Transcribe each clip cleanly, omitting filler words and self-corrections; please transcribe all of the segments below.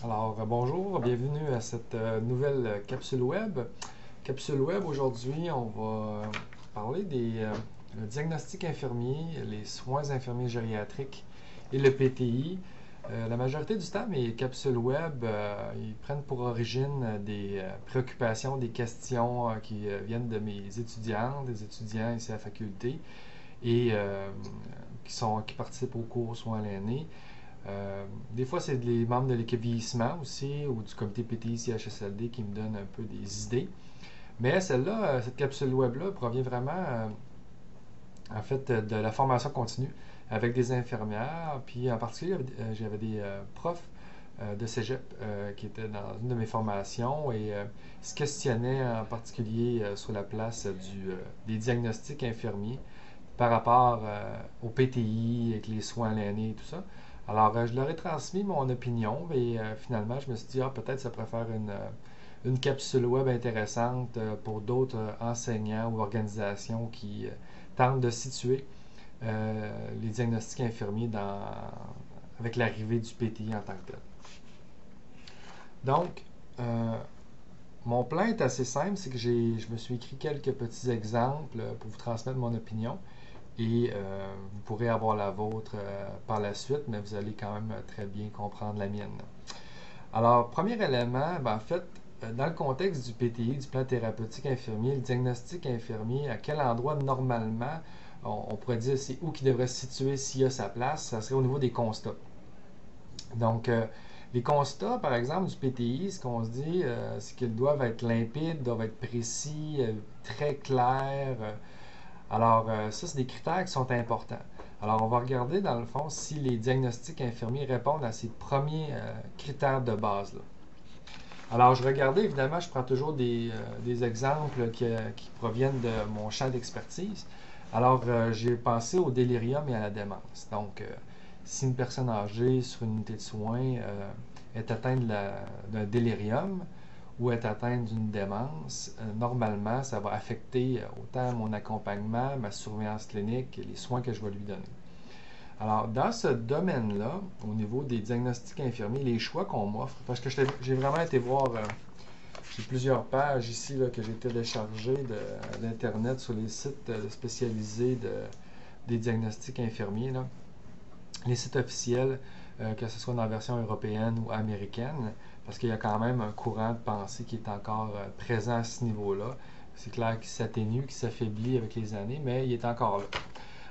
Bonjour, bienvenue à cette nouvelle capsule web. Capsule web, aujourd'hui, on va parler des le diagnostic infirmier, les soins infirmiers gériatriques et le PTI. La majorité du temps, mes capsules web, ils prennent pour origine des préoccupations, des questions qui viennent de mes étudiantes, des étudiants ici à la faculté et qui participent aux cours soins à l'année. Des fois, c'est les membres de l'équipe vieillissement aussi, ou du comité PTI CHSLD qui me donnent un peu des idées. Mais celle-là, cette capsule web-là provient vraiment, de la formation continue avec des infirmières. Puis en particulier, j'avais des profs de cégep qui étaient dans une de mes formations et se questionnaient en particulier sur la place des diagnostics infirmiers par rapport au PTI, avec les soins à l'année et tout ça. Alors, je leur ai transmis mon opinion et finalement, je me suis dit, peut-être ça pourrait faire une capsule web intéressante pour d'autres enseignants ou organisations qui tentent de situer les diagnostics infirmiers avec l'arrivée du PTI en tant que tel. Donc, mon plan est assez simple, c'est que je me suis écrit quelques petits exemples pour vous transmettre mon opinion. Et vous pourrez avoir la vôtre par la suite, mais vous allez quand même très bien comprendre la mienne. Alors, premier élément, dans le contexte du PTI, du plan thérapeutique infirmier, le diagnostic infirmier, à quel endroit normalement, on pourrait dire c'est où qui devrait se situer s'il y a sa place, ça serait au niveau des constats. Donc, les constats, par exemple, du PTI, ce qu'on se dit, c'est qu'ils doivent être limpides, doivent être précis, très clairs. Ça, c'est des critères qui sont importants. Alors, on va regarder, dans le fond, si les diagnostics infirmiers répondent à ces premiers critères de base, là. Alors, je regardais, évidemment, je prends toujours des exemples qui proviennent de mon champ d'expertise. Alors, j'ai pensé au délirium et à la démence. Donc, si une personne âgée sur une unité de soins est atteinte d'un délirium, ou est atteinte d'une démence, normalement, ça va affecter autant mon accompagnement, ma surveillance clinique et les soins que je vais lui donner. Alors, dans ce domaine-là, au niveau des diagnostics infirmiers, les choix qu'on m'offre, parce que j'ai vraiment été voir, j'ai plusieurs pages ici là, que j'ai téléchargées d'Internet sur les sites spécialisés des diagnostics infirmiers, là. Les sites officiels, que ce soit dans la version européenne ou américaine, parce qu'il y a quand même un courant de pensée qui est encore présent à ce niveau-là. C'est clair qu'il s'atténue, qu'il s'affaiblit avec les années, mais il est encore là.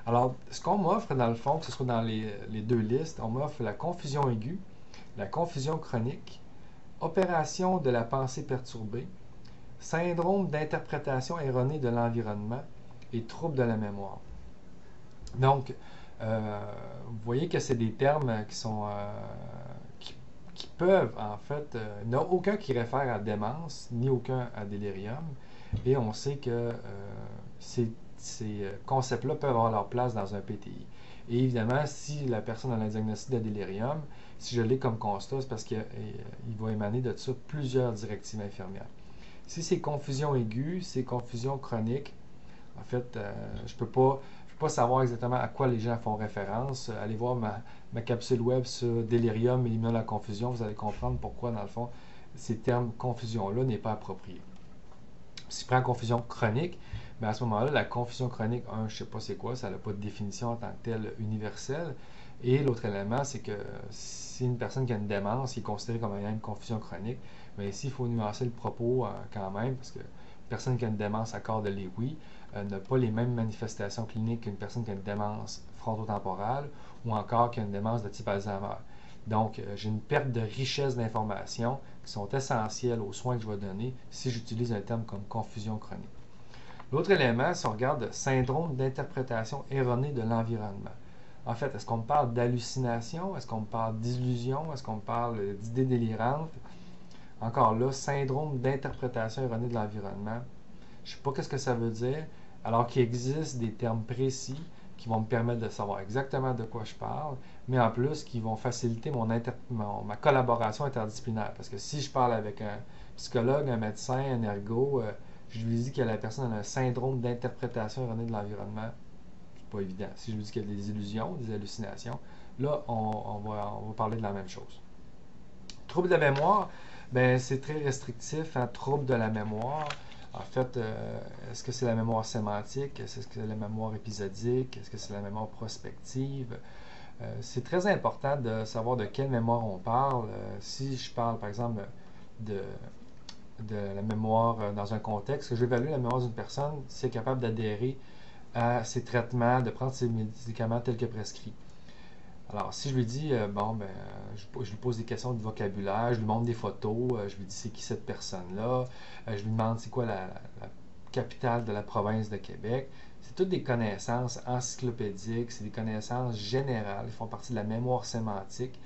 Alors, ce qu'on m'offre dans le fond, que ce soit dans les deux listes, on m'offre la confusion aiguë, la confusion chronique, opération de la pensée perturbée, syndrome d'interprétation erronée de l'environnement et troubles de la mémoire. Donc, vous voyez que c'est des termes qui sont qui peuvent en fait, il n'y en a aucun qui réfère à démence ni aucun à délirium, et on sait que ces concepts-là peuvent avoir leur place dans un PTI. Et évidemment, si la personne a un diagnostic de délirium, si je l'ai comme constat, c'est parce qu'il va émaner de ça plusieurs directives infirmières. Si c'est confusion aiguë, c'est confusion chronique, en fait, je ne peux pas savoir exactement à quoi les gens font référence. Allez voir ma capsule web sur délirium éliminant la confusion. Vous allez comprendre pourquoi, dans le fond, ces termes confusion-là n'est pas approprié. Si je prends confusion chronique, à ce moment-là, la confusion chronique, je ne sais pas c'est quoi, ça n'a pas de définition en tant que telle universelle. Et l'autre élément, c'est que si une personne qui a une démence qui est considérée comme ayant une confusion chronique, mais ici, il faut nuancer le propos quand même, parce que une personne qui a une démence accorde les oui, n'a pas les mêmes manifestations cliniques qu'une personne qui a une démence frontotemporale ou encore qui a une démence de type Alzheimer. Donc, j'ai une perte de richesse d'informations qui sont essentielles aux soins que je vais donner si j'utilise un terme comme confusion chronique. L'autre élément, si on regarde syndrome d'interprétation erronée de l'environnement. En fait, est-ce qu'on me parle d'hallucination? Est-ce qu'on me parle d'illusion? Est-ce qu'on me parle d'idées délirantes? Encore là, syndrome d'interprétation erronée de l'environnement. Je ne sais pas qu'est-ce que ça veut dire, alors qu'il existe des termes précis qui vont me permettre de savoir exactement de quoi je parle, mais en plus qui vont faciliter ma collaboration interdisciplinaire. Parce que si je parle avec un psychologue, un médecin, un ergo, je lui dis que la personne a un syndrome d'interprétation erronée de l'environnement, c'est pas évident. Si je lui dis qu'il y a des illusions, des hallucinations, là, on va parler de la même chose. Trouble de la mémoire, ben, c'est très restrictif, hein, trouble de la mémoire. En fait, est-ce que c'est la mémoire sémantique? Est-ce que c'est la mémoire épisodique? Est-ce que c'est la mémoire prospective? C'est très important de savoir de quelle mémoire on parle. Si je parle, par exemple, de, de la mémoire dans un contexte, que j'évalue la mémoire d'une personne, si elle est capable d'adhérer à ses traitements, de prendre ses médicaments tels que prescrits. Alors, si je lui dis, bon, ben, je lui pose des questions de vocabulaire, je lui montre des photos, je lui dis c'est qui cette personne-là, je lui demande c'est quoi la capitale de la province de Québec. C'est toutes des connaissances encyclopédiques, c'est des connaissances générales, ils font partie de la mémoire sémantique.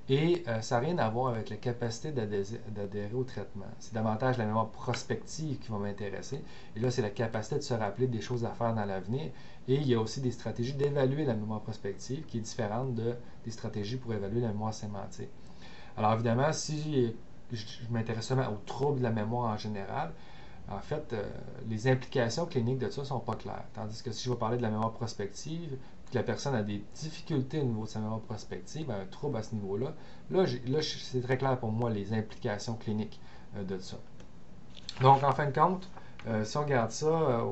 Et ça n'a rien à voir avec la capacité d'adhérer au traitement. C'est davantage la mémoire prospective qui va m'intéresser. Et là, c'est la capacité de se rappeler des choses à faire dans l'avenir. Et il y a aussi des stratégies d'évaluer la mémoire prospective qui est différente des stratégies pour évaluer la mémoire sémantique. Alors évidemment, si je m'intéresse seulement aux troubles de la mémoire en général, en fait, les implications cliniques de ça ne sont pas claires. Tandis que si je vais parler de la mémoire prospective, que la personne a des difficultés au niveau de sa mémoire prospective, un trouble à ce niveau-là, là c'est très clair pour moi les implications cliniques de ça. Donc, en fin de compte, si on regarde ça,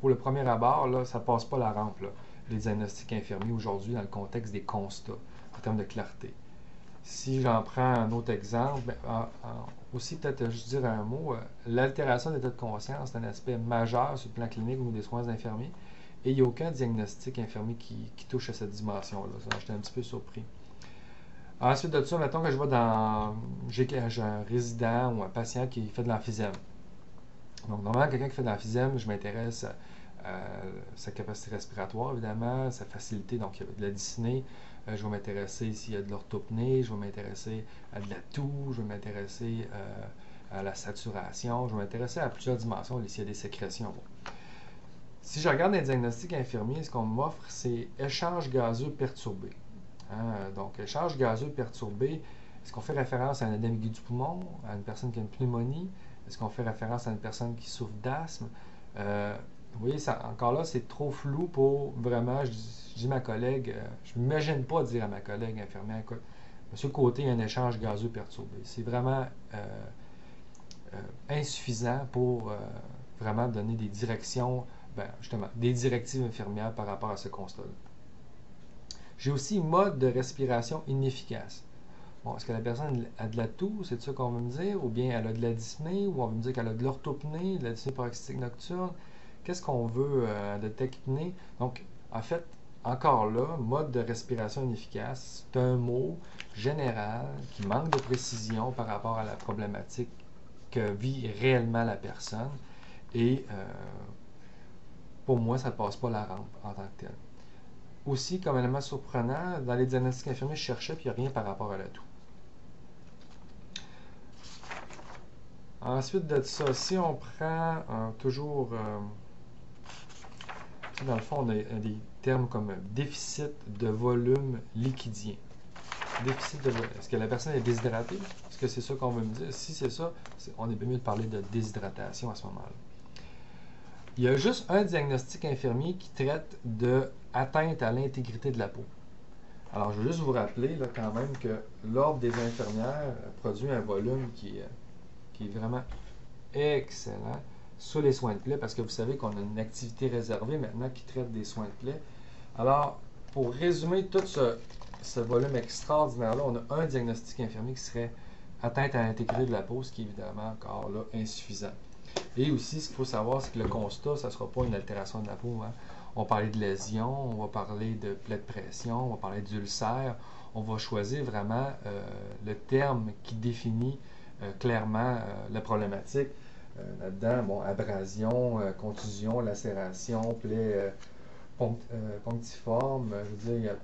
pour le premier abord, là, ça ne passe pas la rampe, là, les diagnostics infirmiers aujourd'hui dans le contexte des constats, en termes de clarté. Si j'en prends un autre exemple, ben, aussi peut-être juste dire un mot, l'altération de l'état de conscience est un aspect majeur sur le plan clinique ou des soins infirmiers, et il n'y a aucun diagnostic infirmier qui touche à cette dimension-là. J'étais un petit peu surpris. Ensuite de ça, mettons que je vais dans. J'ai un résident ou un patient qui fait de l'emphysème. Donc, normalement, quelqu'un qui fait de l'emphysème, je m'intéresse à sa capacité respiratoire, évidemment, sa facilité. Donc, il y a de la dyspnée. Je vais m'intéresser s'il y a de l'orthopnée. Je vais m'intéresser à de la toux. Je vais m'intéresser à la saturation. Je vais m'intéresser à plusieurs dimensions, s'il y a des sécrétions. Bon. Si je regarde les diagnostics infirmiers, ce qu'on m'offre, c'est échange gazeux perturbé. Donc, échange gazeux perturbé, est-ce qu'on fait référence à un œdème aigu du poumon, à une personne qui a une pneumonie? Est-ce qu'on fait référence à une personne qui souffre d'asthme? Vous voyez, encore là, c'est trop flou pour vraiment, je dis à ma collègue, je ne m'imagine pas dire à ma collègue infirmière, quoi, Monsieur Côté, il y a un échange gazeux perturbé. C'est vraiment insuffisant pour vraiment donner des directions, justement, des directives infirmières par rapport à ce constat-là. J'ai aussi mode de respiration inefficace. Bon, est-ce que la personne a de la toux, c'est ça qu'on va me dire, ou bien elle a de la dyspnée, ou on va me dire qu'elle a de l'orthopnée, de la dyspnée paroxystique nocturne? Qu'est-ce qu'on veut de technique? Donc, en fait, encore là, mode de respiration inefficace, c'est un mot général qui manque de précision par rapport à la problématique que vit réellement la personne. Et pour moi, ça ne passe pas la rampe en tant que tel. Aussi, comme élément surprenant, dans les diagnostics infirmiers, je cherchais, puis il n'y a rien par rapport à la toux. Ensuite de ça, si on prend toujours, dans le fond, on a des termes comme déficit de volume liquidien. Déficit de volume. Est-ce que la personne est déshydratée? Est-ce que c'est ça qu'on veut me dire? Si c'est ça, on est bien mieux de parler de déshydratation à ce moment-là. Il y a juste un diagnostic infirmier qui traite de atteinte à l'intégrité de la peau. Alors, je veux juste vous rappeler là, quand même que l'Ordre des infirmières produit un volume qui est vraiment excellent sur les soins de plaie, parce que vous savez qu'on a une activité réservée maintenant qui traite des soins de plaie. Alors, pour résumer tout ce volume extraordinaire-là, on a un diagnostic infirmier qui serait atteinte à l'intégrité de la peau, ce qui est évidemment encore là insuffisant. Et aussi, ce qu'il faut savoir, c'est que le constat, ça ne sera pas une altération de la peau. Hein. On va parler de lésions, on va parler de plaie de pression, on va parler d'ulcère. On va choisir vraiment le terme qui définit clairement la problématique. Là-dedans, bon, abrasion, contusion, lacération, plaie punctiforme, je veux dire, il y a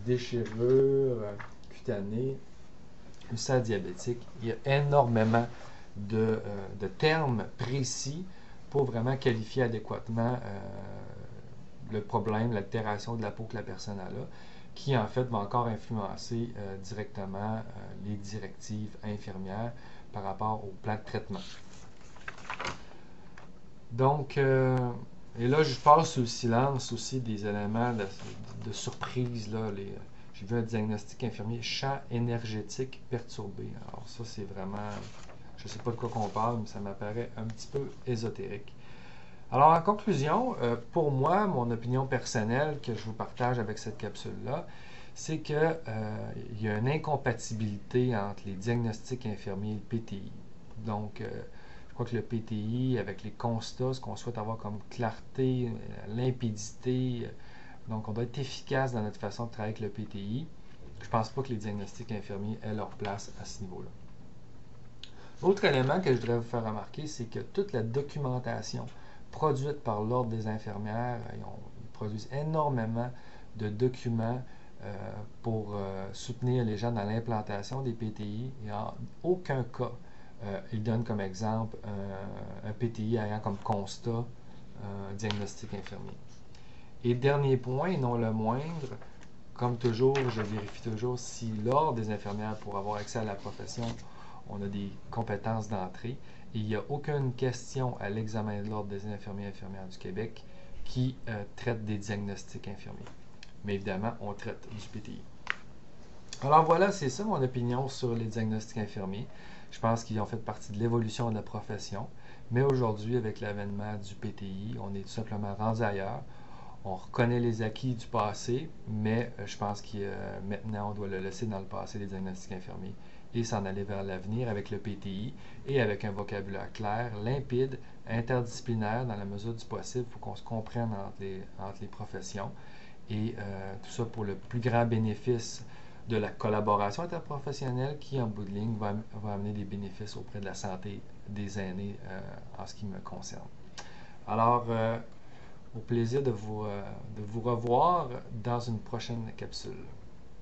déchirure cutanée, ulcère diabétique. Il y a énormément de termes précis pour vraiment qualifier adéquatement le problème, l'altération de la peau que la personne a là, qui en fait va encore influencer directement les directives infirmières par rapport au plan de traitement. Donc, et là, je passe sous le silence aussi des éléments de surprise. Là, J'ai vu un diagnostic infirmier champ énergétique perturbé. Alors ça, c'est vraiment, je ne sais pas de quoi qu'on parle, mais ça m'apparaît un petit peu ésotérique. Alors en conclusion, pour moi, mon opinion personnelle que je vous partage avec cette capsule-là, c'est qu'il y a une incompatibilité entre les diagnostics infirmiers et le PTI. Donc, je crois que le PTI, avec les constats, ce qu'on souhaite avoir comme clarté, limpidité, donc on doit être efficace dans notre façon de travailler avec le PTI. Je ne pense pas que les diagnostics infirmiers aient leur place à ce niveau-là. L'autre élément que je voudrais vous faire remarquer, c'est que toute la documentation produite par l'Ordre des infirmières, ils produisent énormément de documents pour soutenir les gens dans l'implantation des PTI. Et en aucun cas, ils donnent comme exemple un PTI ayant comme constat un diagnostic infirmier. Et dernier point, et non le moindre, comme toujours, je vérifie toujours si l'Ordre des infirmières, pour avoir accès à la profession, on a des compétences d'entrée. Et il n'y a aucune question à l'examen de l'Ordre des infirmiers et infirmières du Québec qui traite des diagnostics infirmiers. Mais évidemment, on traite du PTI. Alors voilà, c'est ça mon opinion sur les diagnostics infirmiers. Je pense qu'ils ont fait partie de l'évolution de la profession. Mais aujourd'hui, avec l'avènement du PTI, on est tout simplement rendu ailleurs. On reconnaît les acquis du passé, mais je pense que maintenant, on doit le laisser dans le passé, les diagnostics infirmiers, et s'en aller vers l'avenir avec le PTI et avec un vocabulaire clair, limpide, interdisciplinaire dans la mesure du possible. Il faut qu'on se comprenne entre les professions. Et tout ça pour le plus grand bénéfice de la collaboration interprofessionnelle qui, en bout de ligne, va amener des bénéfices auprès de la santé des aînés en ce qui me concerne. Alors, au plaisir de vous revoir dans une prochaine capsule.